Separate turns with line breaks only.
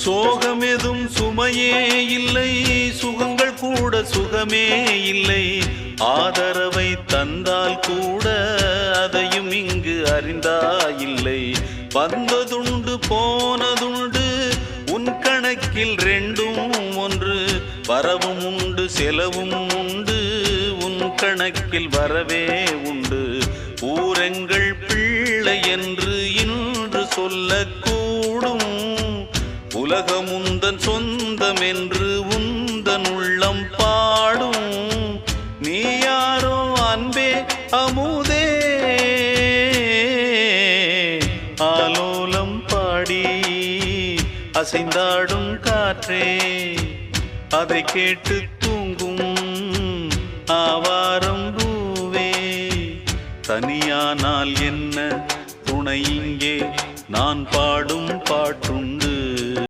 சோகமெதும் சுமையே இல்லை, சுகங்கள் கூட சுகமே இல்லை. ஆதரவை தந்தால் கூட அதையும் இங்கு அறிந்தாயில்லை. வந்ததுண்டு போனதுண்டு உன் கணக்கில் ரெண்டும் ஒன்று. வரவும் உண்டு செலவும் உண்டு, உன் கணக்கில் வரவே உண்டு. ஊரெங்கள் பிள்ளை என்று இன்று சொல்லக்கூடும். உலகம் உந்தன் சொந்தம் என்று உந்தன் உள்ளம் பாடும். நீ யாரோ அன்பே அமுதே, ஆலோலம் பாடி அசைந்தாடும் காற்றே, அதை கேட்டு தூங்கும் ஆவாரம் பூவே. தனியானால் என்ன துணை இங்கே, நான் பாடும் பாட்டும்